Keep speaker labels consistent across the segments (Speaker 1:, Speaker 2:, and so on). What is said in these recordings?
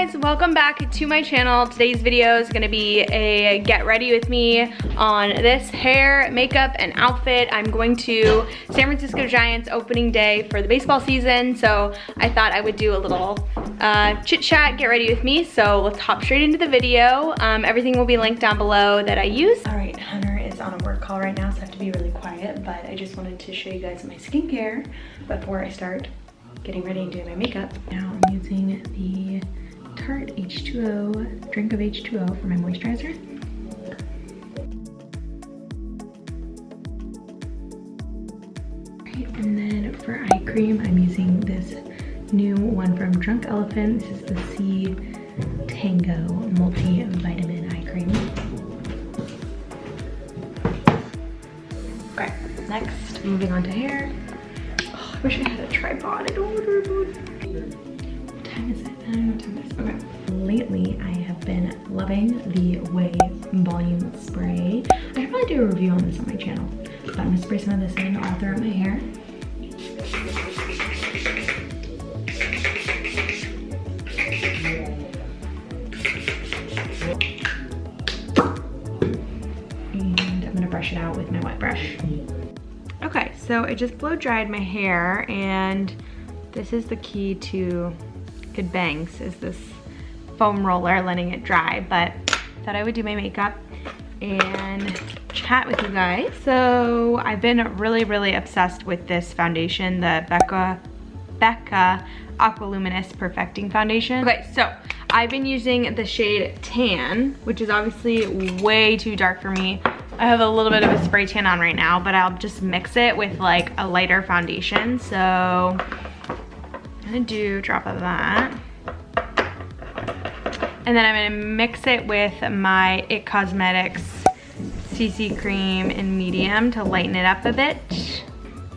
Speaker 1: guys, welcome back to my channel. Today's video is gonna be a get ready with me on this hair, makeup, and outfit. I'm going to San Francisco Giants opening day for the baseball season, so I thought I would do a little chit chat, get ready with me. So let's hop straight into the video. Everything will be linked down below that I use. All right, Hunter is on a work call right now, so I have to be really quiet, but I just wanted to show you guys my skincare before I start getting ready and doing my makeup. Now I'm using the Tarte H2O, drink of H2O for my moisturizer. Right, and then for eye cream, I'm using this new one from Drunk Elephant. This is the C Tango multi-vitamin eye cream. Okay, next, moving on to hair. Oh, I wish I had a tripod. I don't want a tripod. What time is it? I don't know what time it is. Okay. Lately, I have been loving the Wave Volume Spray. I should probably do a review on this on my channel, but I'm gonna spray some of this in all throughout my hair. And I'm gonna brush it out with my wet brush. Okay, so I just blow dried my hair, and this is the key to good bangs, is this foam roller, letting it dry. But I thought I would do my makeup and chat with you guys. So I've been really obsessed with this foundation, the BECCA Aqua Luminous Perfecting Foundation. Okay, so I've been using the shade Tan, which is obviously way too dark for me. I have a little bit of a spray tan on right now, but I'll just mix it with like a lighter foundation. So I'm gonna do a drop of that. And then I'm gonna mix it with my It Cosmetics CC cream in medium to lighten it up a bit.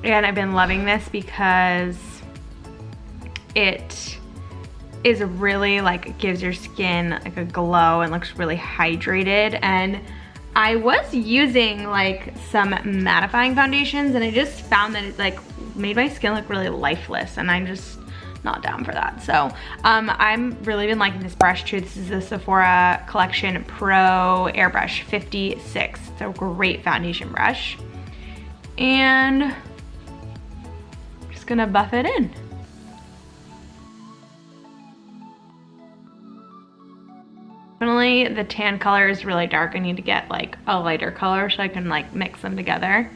Speaker 1: And I've been loving this because it is really like, gives your skin like a glow and looks really hydrated. And I was using like some mattifying foundations, and I just found that it like made my skin look really lifeless, and I'm just not down for that. So I'm really been liking this brush too. This is the Sephora Collection Pro Airbrush 56. It's a great foundation brush. And I'm just gonna buff it in. Definitely the tan color is really dark. I need to get like a lighter color so I can like mix them together.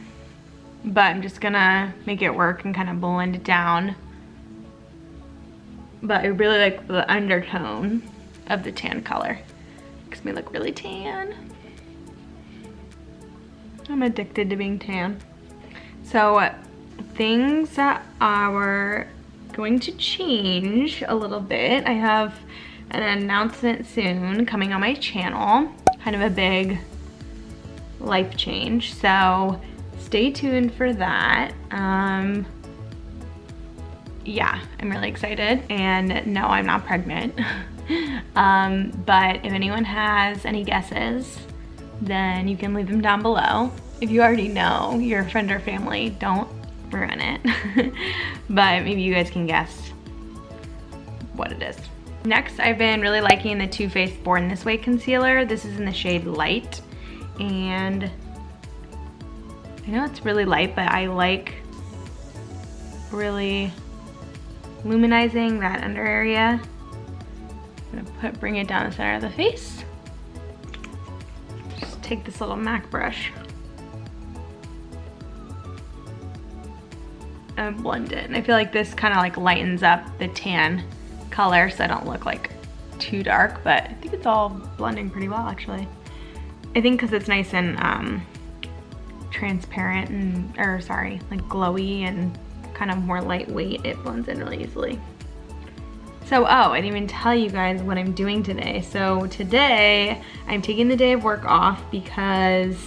Speaker 1: But I'm just gonna make it work and kind of blend it down. But I really like the undertone of the tan color. Makes me look really tan. I'm addicted to being tan. So things that are going to change a little bit. I have an announcement soon coming on my channel, kind of a big life change, so stay tuned for that. Yeah, I'm really excited, and no, I'm not pregnant. But if anyone has any guesses, then you can leave them down below. If you already know, your friend or family, don't ruin it. But maybe you guys can guess what it is. Next, I've been really liking the Too Faced Born This Way concealer. This is in the shade Light, and I know it's really light, but I like really luminizing that under area. I'm gonna bring it down the center of the face. Just take this little MAC brush and blend it. And I feel like this kind of like lightens up the tan color so I don't look like too dark, but I think it's all blending pretty well actually. I think because it's nice and transparent and, or sorry, like glowy and kind of more lightweight, it blends in really easily. So, oh, I didn't even tell you guys what I'm doing today. So today, I'm taking the day of work off because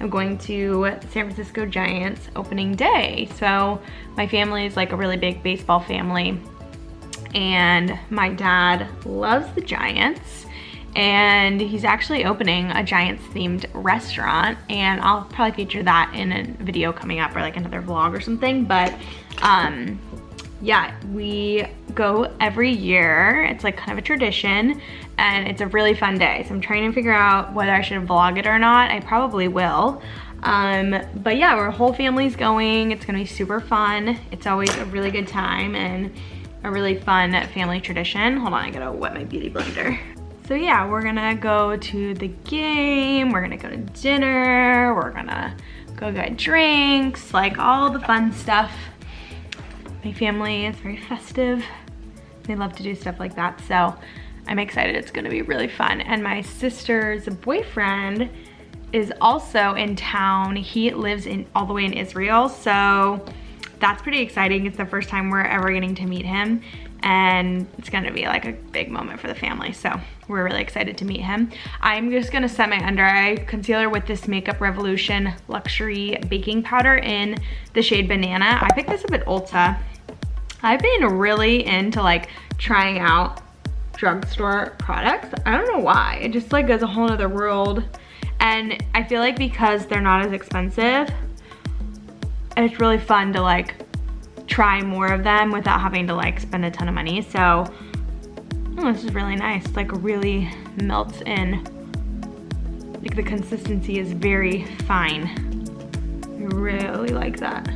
Speaker 1: I'm going to San Francisco Giants opening day. So my family is like a really big baseball family, and my dad loves the Giants, and he's actually opening a Giants themed restaurant, and I'll probably feature that in a video coming up, or like another vlog or something. But yeah, we go every year. It's like kind of a tradition and it's a really fun day. So I'm trying to figure out whether I should vlog it or not. I probably will. But yeah, our whole family's going. It's gonna be super fun. It's always a really good time and a really fun family tradition. Hold on, I gotta wet my beauty blender. So yeah, we're gonna go to the game, we're gonna go to dinner, we're gonna go get drinks, like all the fun stuff. My family is very festive. They love to do stuff like that, so I'm excited. It's gonna be really fun. And my sister's boyfriend is also in town. He lives all the way in Israel, so that's pretty exciting. It's the first time we're ever getting to meet him, and it's gonna be like a big moment for the family, so we're really excited to meet him. I'm just gonna set my under eye concealer with this Makeup Revolution Luxury Baking Powder in the shade Banana. I picked this up at Ulta. I've been really into like trying out drugstore products. I don't know why, it just like goes a whole other world. And I feel like because they're not as expensive, it's really fun to like try more of them without having to like spend a ton of money. So, oh, this is really nice. It's like really melts in. Like the consistency is very fine. I really like that.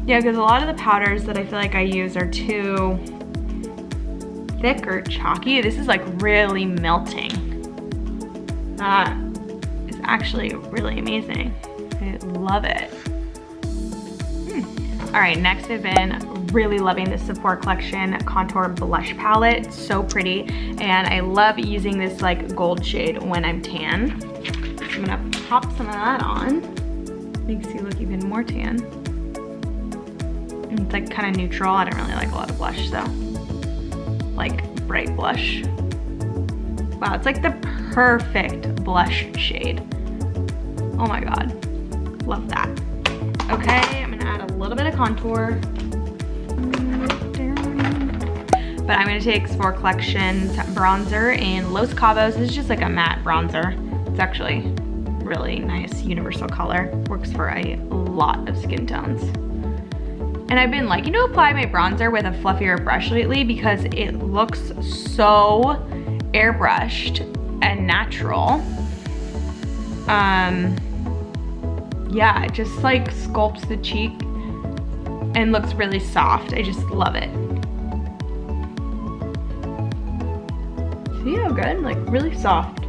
Speaker 1: Yeah, because a lot of the powders that I feel like I use are too thick or chalky. This is like really melting. That is actually really amazing. I love it. All right, next I've been really loving this Sephora Collection Contour Blush Palette. It's so pretty, and I love using this like gold shade when I'm tan. I'm gonna pop some of that on. Makes you look even more tan. And it's like kind of neutral. I don't really like a lot of blush, so like bright blush. Wow, it's like the perfect blush shade. Oh my God, love that. Okay, I'm gonna add a little bit of contour. But I'm gonna take Sephora Collection's bronzer in Los Cabos. This is just like a matte bronzer. It's actually really nice universal color. Works for a lot of skin tones. And I've been liking to apply my bronzer with a fluffier brush lately because it looks so airbrushed and natural. Yeah, it just like sculpts the cheek and looks really soft. I just love it. See how good? Like really soft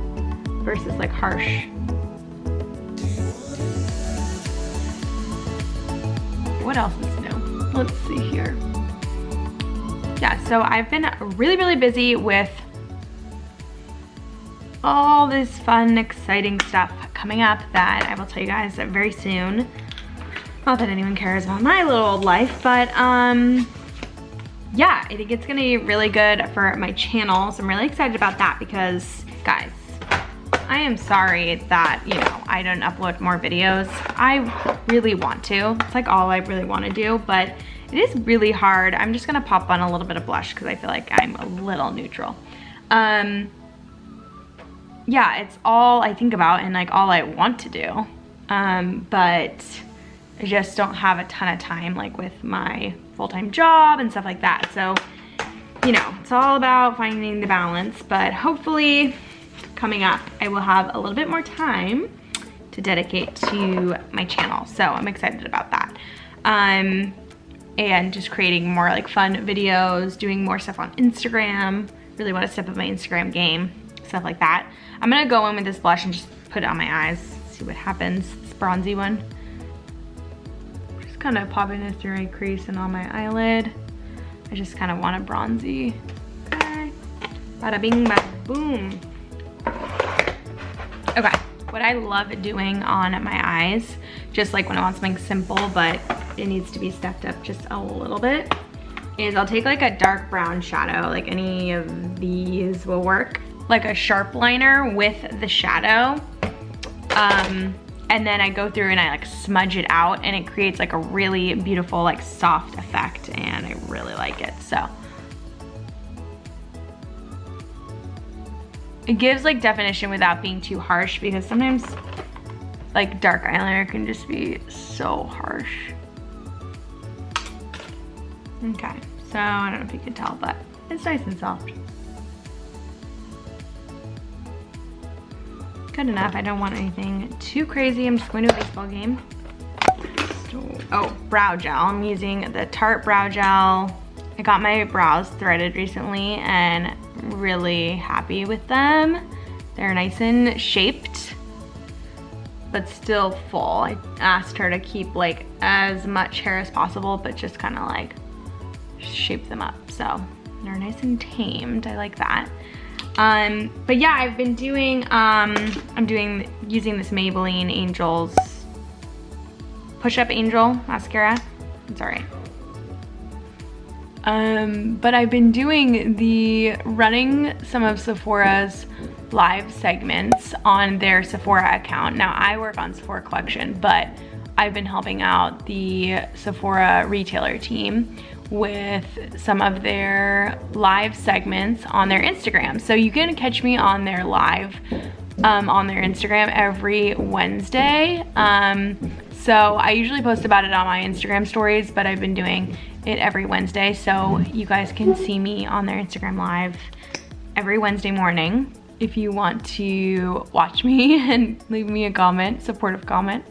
Speaker 1: versus like harsh. What else is new? Let's see here. Yeah, so I've been really busy with all this fun, exciting stuff coming up that I will tell you guys very soon. Not that anyone cares about my little old life, but yeah, I think it's gonna be really good for my channel. So I'm really excited about that because, guys, I am sorry that, you know, I don't upload more videos. I really want to. It's like all I really want to do, but it is really hard. I'm just gonna pop on a little bit of blush because I feel like I'm a little neutral. Yeah, it's all I think about and like all I want to do. But I just don't have a ton of time like with my full-time job and stuff like that. So, you know, it's all about finding the balance, but hopefully coming up, I will have a little bit more time to dedicate to my channel. So I'm excited about that. And just creating more like fun videos, doing more stuff on Instagram. Really want to step up my Instagram game, stuff like that. I'm gonna go in with this blush and just put it on my eyes, see what happens. This bronzy one. Just kind of popping this through my crease and on my eyelid. I just kind of want a bronzy. Okay. Bada bing, bada boom. Okay, what I love doing on my eyes, just like when I want something simple, but it needs to be stepped up just a little bit, is I'll take like a dark brown shadow, like any of these will work, like a sharp liner with the shadow. And then I go through and I like smudge it out and it creates like a really beautiful like soft effect and I really like it, so. It gives like definition without being too harsh because sometimes like dark eyeliner can just be so harsh. Okay, so I don't know if you can tell, but it's nice and soft. Good enough. I don't want anything too crazy. I'm just going to a baseball game. Oh, brow gel. I'm using the Tarte Brow Gel. I got my brows threaded recently and really happy with them. They're nice and shaped, but still full. I asked her to keep like as much hair as possible, but just kind of like shape them up. So they're nice and tamed. I like that. But yeah, I've been doing, using this Maybelline Angels Push-Up Angel mascara. It's alright. But I've been running some of Sephora's live segments on their Sephora account. Now I work on Sephora Collection, but I've been helping out the Sephora retailer team with some of their live segments on their Instagram. So you can catch me on their live on their Instagram every Wednesday. So I usually post about it on my Instagram stories, but I've been doing it every Wednesday. So you guys can see me on their Instagram live every Wednesday morning if you want to watch me and leave me a comment, supportive comment.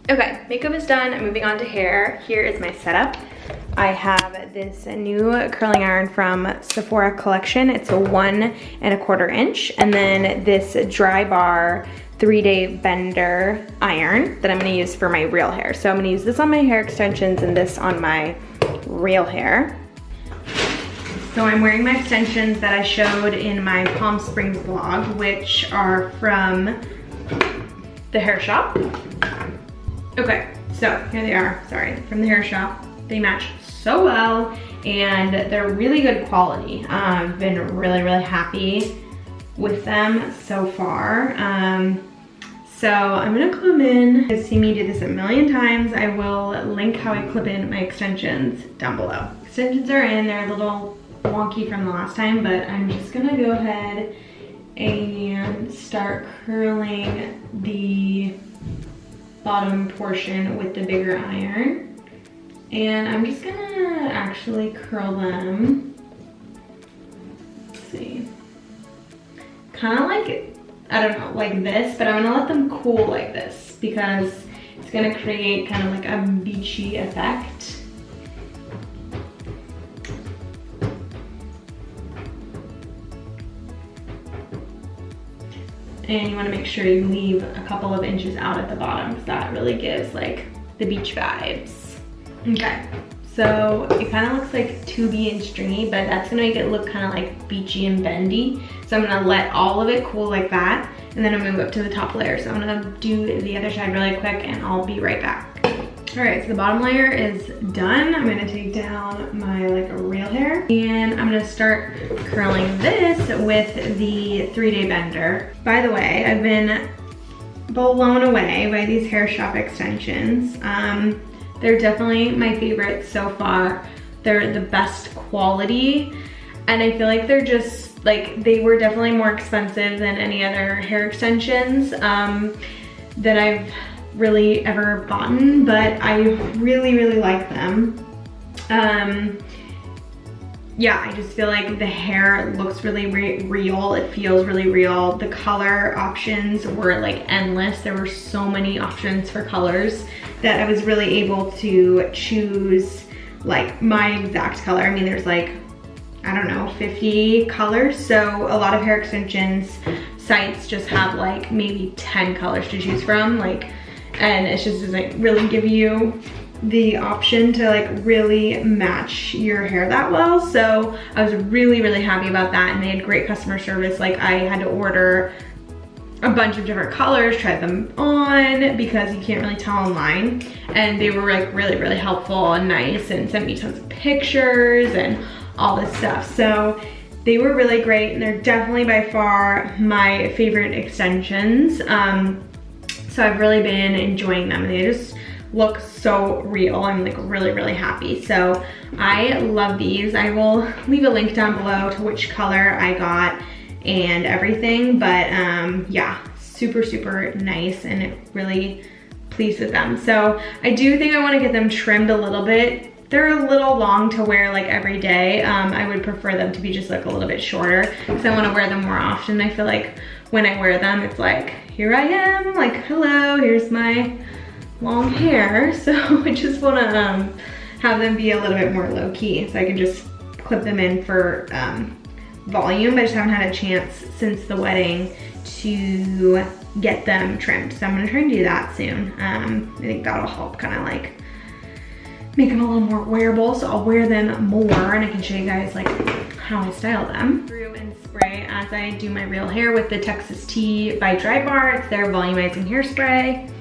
Speaker 1: Okay, makeup is done. I'm moving on to hair. Here is my setup. I have this new curling iron from Sephora Collection. It's a 1 1/4 inch. And then this Dry Bar 3-day bender iron that I'm gonna use for my real hair. So I'm gonna use this on my hair extensions and this on my real hair. So I'm wearing my extensions that I showed in my Palm Springs vlog, which are from the hair shop. Okay, so here they are, sorry, from the hair shop. They match so well and they're really good quality. I've been really, really happy with them so far. So I'm gonna clip them in. You've seen me do this a million times. I will link how I clip in my extensions down below. Extensions are in, they're a little wonky from the last time, but I'm just gonna go ahead and start curling the bottom portion with the bigger iron. And I'm just gonna actually curl them. Let's see. Kind of like, I don't know, like this, but I'm gonna let them cool like this because it's gonna create kind of like a beachy effect. And you wanna make sure you leave a couple of inches out at the bottom because that really gives like the beach vibes. Okay, so it kind of looks like tubey and stringy, but that's gonna make it look kind of like beachy and bendy. So I'm gonna let all of it cool like that, and then I'll move up to the top layer. So I'm gonna do the other side really quick and I'll be right back. All right, so the bottom layer is done. I'm gonna take down my like real hair and I'm gonna start curling this with the 3-day bender. By the way, I've been blown away by these hair shop extensions. They're definitely my favorite so far. They're the best quality and I feel like they're just like, they were definitely more expensive than any other hair extensions that I've really ever bought, but I really, really like them. Yeah, I just feel like the hair looks really real. It feels really real. The color options were like endless. There were so many options for colors that I was really able to choose like my exact color. I mean, there's like, I don't know, 50 colors. So a lot of hair extensions sites just have like maybe 10 colors to choose from, like, and it just doesn't really give you the option to like really match your hair that well. So I was really, really happy about that, and they had great customer service. Like, I had to order a bunch of different colors, try them on because you can't really tell online, and they were like really, really helpful and nice and sent me tons of pictures and all this stuff. So they were really great, and they're definitely by far my favorite extensions. So I've really been enjoying them, and they just look so real. I'm like really, really happy. So I love these. I will leave a link down below to which color I got and everything, but yeah, super, super nice and really pleased with them. So I do think I want to get them trimmed a little bit they're a little long to wear like every day. I would prefer them to be just like a little bit shorter because I want to wear them more often. I feel like when I wear them, it's like, here I am, like, hello, here's my long hair. So I just want to have them be a little bit more low key so I can just clip them in for volume. I just haven't had a chance since the wedding to get them trimmed. So I'm gonna try and do that soon. I think that'll help kind of like make them a little more wearable. So I'll wear them more and I can show you guys like how I style them. Through and spray as I do my real hair with the Texas Tea by Dry Bar. It's their volumizing hairspray.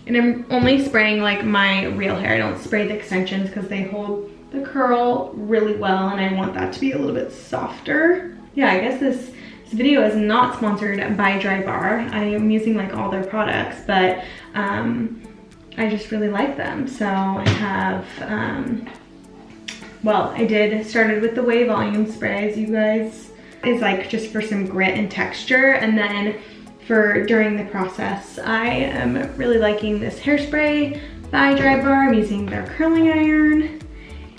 Speaker 1: And I'm only spraying like my real hair. I don't spray the extensions because they hold the curl really well and I want that to be a little bit softer. Yeah, I guess this video is not sponsored by Dry Bar. I am using like all their products, but I just really like them. So I have, well, I started with the Way Volume Spray, as you guys, is like just for some grit and texture. And then during the process, I am really liking this hairspray by Dry Bar. I'm using their curling iron.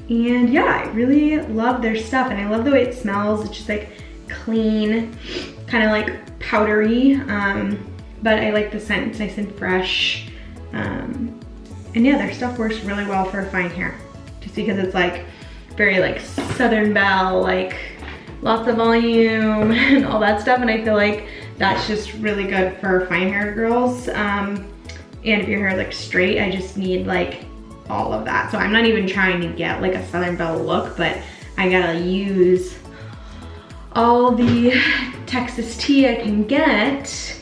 Speaker 1: And yeah, I really love their stuff and I love the way it smells. It's just like clean, kind of like powdery, but I like the scent. It's nice and fresh. And yeah, their stuff works really well for fine hair just because it's like very like Southern Belle, like lots of volume and all that stuff. And I feel like that's just really good for fine hair girls. And if your hair is like straight, I just need like all of that. So I'm not even trying to get like a Southern Belle look, but I gotta use all the Texas tea I can get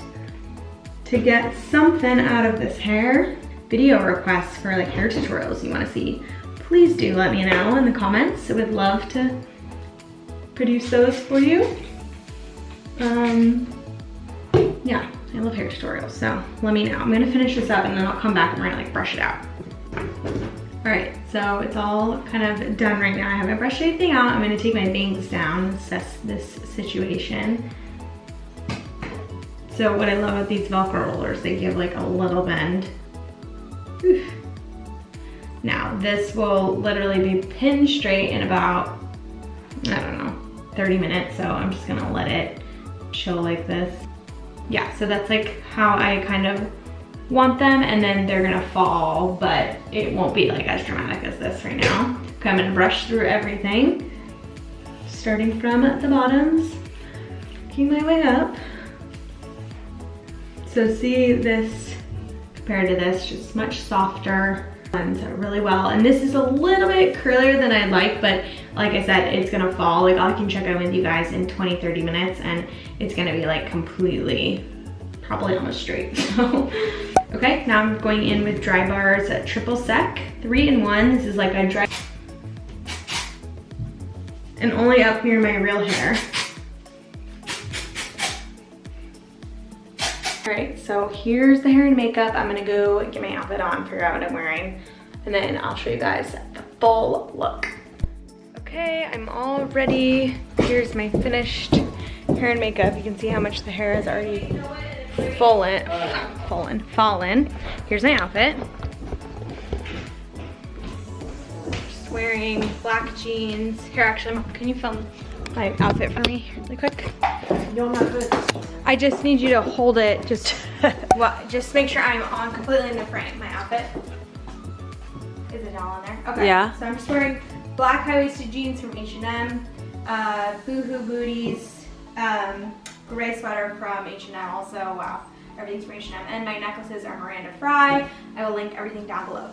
Speaker 1: to get something out of this hair. Video requests for like hair tutorials you want to see, please do let me know in the comments. I would love to produce those for you. Yeah, I love hair tutorials, so let me know. I'm gonna finish this up and then I'll come back and we're gonna like brush it out. All right, so it's all kind of done right now. I haven't brushed anything out. I'm gonna take my bangs down and assess this situation. So what I love about these Velcro rollers, they give like a little bend. Oof. Now this will literally be pinned straight in about, I don't know, 30 minutes. So I'm just gonna let it chill like this. Yeah, so that's like how I kind of want them, and then they're gonna fall, but it won't be like as dramatic as this right now. Okay, I'm gonna brush through everything, starting from the bottoms, working my way up. So see this compared to this, just much softer, blends really well. And this is a little bit curlier than I'd like, but like I said, it's gonna fall. Like I can check in with you guys in 20-30 minutes and it's gonna be like completely, probably almost straight. So, okay, now I'm going in with Dry Bar's Triple Sec 3-in-1. This is like a dry, and only up near my real hair. All right, so here's the hair and makeup. I'm gonna go get my outfit on, figure out what I'm wearing, and then I'll show you guys the full look. Okay, I'm all ready. Here's my finished hair and makeup. You can see how much the hair has already fallen. Here's my outfit. Just wearing black jeans. Here, actually, can you film my outfit for me really quick? I just need you to hold it. Just make sure I'm on completely in the frame. My outfit. Is it all on there? Okay. Yeah. So I'm just wearing black high-waisted jeans from H&M, Boohoo booties, gray sweater from H&M also. Wow, everything's from H&M. And my necklaces are Miranda Fry. I will link everything down below.